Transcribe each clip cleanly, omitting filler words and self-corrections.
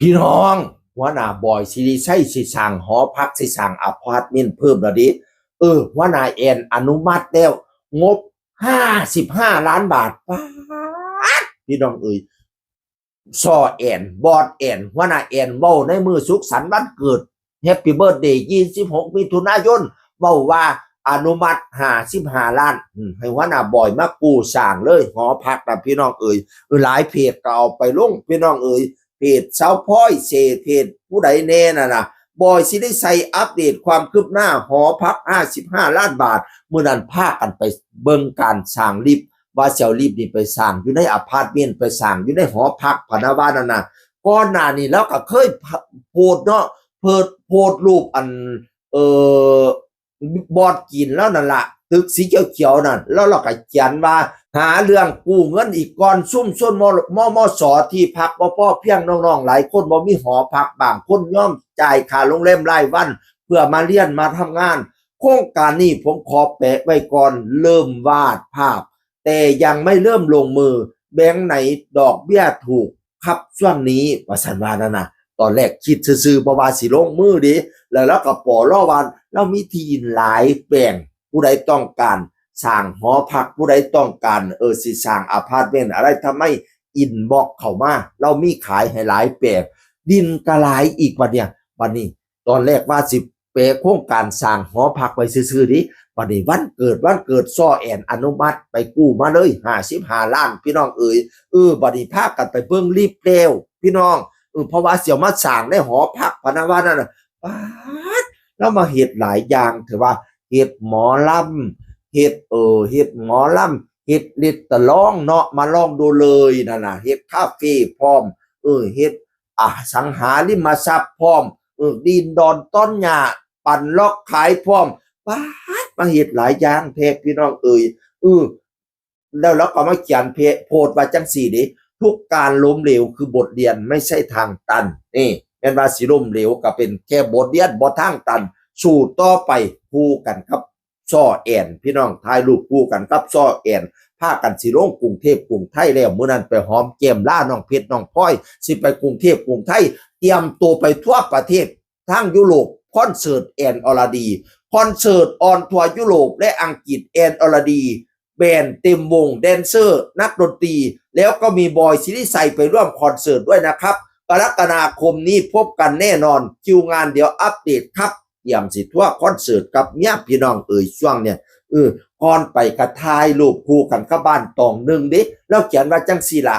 พี่น้องหัวหน้าบอยสิริชัยสิสร้างหอพักสิสร้างอพาร์ตเมนต์เพิ่มแล้วดิหัวหน้าแอนอนุมัติแล้วงบ55 ล้านบาทป๊าดพี่น้องซอแอนบอดแอนหัวหน้าแอนเว้าในมือสุขสันต์วันเกิดแฮปปี้เบิร์ธเดย์26มิถุนายนเว้าว่าอนุมัติ55 ล้านให้หัวหน้าบอยมากู้สร้างเลยหอพักนะพี่น้องหลายเพจก็เอาไปลงพี่น้องเพจเสาพ้อยเศษเพจผู้ใดแน่นะบอยสิได้ใส่อัปเดตความคืบหน้าหอพัก55 ล้านบาทเมื่อนั้นพากันไปเบิ่งการสร้างลิฟต์ว่าเสียวลิฟต์นี่ไปสร้างอยู่ในอพาร์ตเมนต์ไปสร้างอยู่ในหอพักพนาวานั่นนะก่อนหน้านี้แล้วก็เคยโพสเนาะโพสรูปอันบอดกินแล้วนั่นละตึกสีเขียวๆนั่นแล้วเราก็เขียนว่าหาเรื่องกู้เงินอีกก่อนซุ่มส้นมสที่พักบ่พอเพียงน้องๆหลายคนบ่มีหอพักบางคนย่อมจ่ายค่าโรงแรมรายวันเพื่อมาเรียนมาทำงานโครงการนี้ผมขอแปะไว้ก่อนเริ่มวาดภาพแต่ยังไม่เริ่มลงมือแบงค์ไหนดอกเบี้ยถูกครับช่วงนี้ว่าสันว่านั่นนะตอนแรกคิดซื่อๆบ่ว่าสิลงมือดิแล้วก็ปอล้อวันเรามีที่หลายแปลงผู้ใดต้องการสร้างหอพักผู้ใดต้องการสิสร้างอพาร์ตเมนต์อะไรทำไมอินบ็อกเข้ามาเรามีขายให้หลายแปลงดินก็หลายอีกวันนี้ตอนแรกว่าสิแปลโครงการสร้างหอพักไปซื่อๆดิวันนี้วันเกิดซ้อแอนอนุมัติไปกู้มาเลย55 ล้านพี่น้องบัดนี้พากันไปเบิ่งรีบแล้วพี่น้องเพราะว่าเสี่ยวมาสร้างในหอพักพะนะว่านั่นน่ะป๊าดแล้วมาเฮ็ดหลายอย่างถือว่าเฮ็ดหมอลำเฮ็ดหมอลำเฮ็ดลิตตะลองเนาะมาลองดูเลยนั่นน่ะเฮ็ดคาเฟ่พร้อมเฮ็ดสังหาริมทรัพย์พร้อมดินดอนต้นหญ้าปั่นล็อกขายพร้อมป๊าดมาเฮ็ดหลายอย่างแท้พี่น้องแล้วเราก็มาเขียนโพสต์ว่าจังซี่ดิทุกการล้มเหลวคือบทเรียนไม่ใช่ทางตันนี่แม่นว่าสิล้มเหลวก็เป็นแค่บทเรียนบ่ทางตันสู้ต่อไปคู่กันครับซ้อแอนพี่น้องถ่ายรูปคู่กันครับซ้อแอนพากันสิลงกรุงเทพกรุงไทยแล้วมื้อนั้นไปหอมแก้มล่าน้องเพชรน้องพลอยสิไปกรุงเทพกรุงไทยเตรียมตัวไปทั่วประเทศทั้งยุโรปคอนเสิร์ตแอนอรดีคอนเสิร์ตออนทัวร์ยุโรปและอังกฤษแอนอรดีแบนด์เต็มวงแดนเซอร์นักดนตรีแล้วก็มีบอยสิริชัยไปร่วมคอนเสิร์ตด้วยนะครับกรกฎาคมนี้พบกันแน่นอนคิวงานเดี๋ยวอัปเดตครับเตรียมสิทั่วคอนเสิร์ตกับเมียพี่น้องช่วงเนี่ยก่อนไปกระทายรูปคู่กันกับบ้านตองหนึ่งดิแล้วเขียนว่าจังสีละ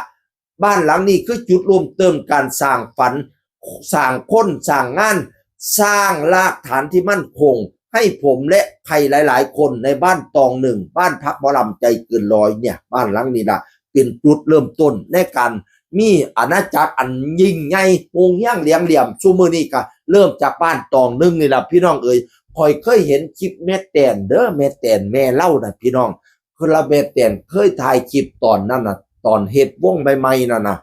บ้านหลังนี้คือจุดรวมเติมการสร้างฝันสร้างคนสร้างงานสร้างรากฐานที่มั่นคงให้ผมและใครหลายๆคนในบ้านตองหนึ่งบ้านพักหมอลำใจเกินร้อยเนี่ยบ้านหลังนี้ละเป็นจุดเริ่มต้นในการมีอาณาจักรอันยิ่งใหญ่วงย่างเหลี่ยมซุมื้อนี้ก็เริ่มจากบ้านตองหนึ่งนี่ล่ะพี่น้องค่อยเคยเห็นคลิปแม่แตนแม่แตนแม่เล่านะพี่น้องคือละแม่แตนเคยถ่ายคลิปตอนนั้นน่ะตอนเฮ็ดวงใหม่ๆนั่นน่ะ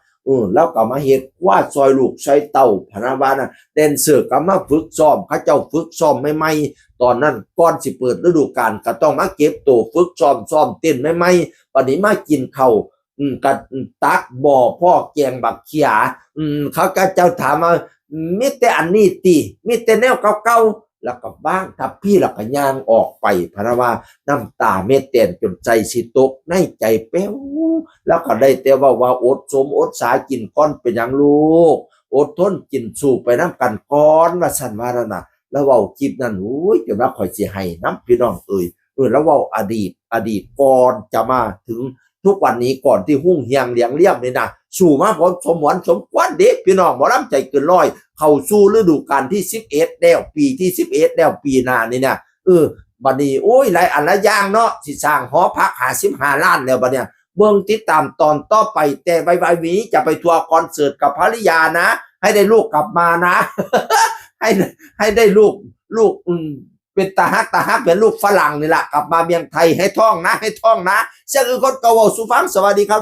แล้วก็มาเฮ็ดว่าซอยลูกซอยเต้าพะนะว่าน่ะแดนเซอร์ก็มาฝึกซ้อมเขาเจ้าฝึกซ้อมใหม่ๆตอนนั้นก่อนสิเปิดฤดูกาลก็ต้องมาเก็บตัวฝึกซ้อมเต้นใหม่ๆบัดนี้มากินข้าวก็ตักบ่อพ่อแกงบักเขียเขาก็เจ้าถามว่ามีแต่อันนี้ติมีแต่แนวเก่าๆแล้วก็บ้างทับพี่แล้วก็ย่างออกไปพะนะว่าน้ำตาเม็ดเต้นจนใจสิตกในใจแป้วแล้วก็ได้แต่ว่าอดสมอดสากินก่อนเป็นหยังลูกอดทนกินสู้ไปน้ำกันก่อนว่าซั่นว่านั่นน่ะแล้วเว้าคลิปนั้นจนว่าข่อยสิให้น้ำพี่น้องแล้วเว้าอดีตก่อนจะมาถึงทุกวันนี้ก่อนที่หุ่งเฮียงเลี้ยงเลี่ยมนี่นะสู่มาพอสมหวังสมควันเด็กพี่น้องหมอลำใจเกินร้อยเข้าสู่ฤดูกาลที่11แล้วปีที่11แล้วปีหน้านี่นะบัดนี้หลายอันละอย่างเนาะสิสร้างหอพัก55 ล้านแล้วบัดเนี้ยเบิ่งติดตามตอนต่อไปแต่ไวๆนี้จะไปทัวร์คอนเสิร์ตกับภริยานะให้ได้ลูกกลับมานะ ให้ได้ลูกเป็นตาฮักเป็นลูกฝรั่งนี่แหละกลับมาเมืองไทยให้ท่องนะเสียงคนเก่าสู่ฟังสวัสดีครับ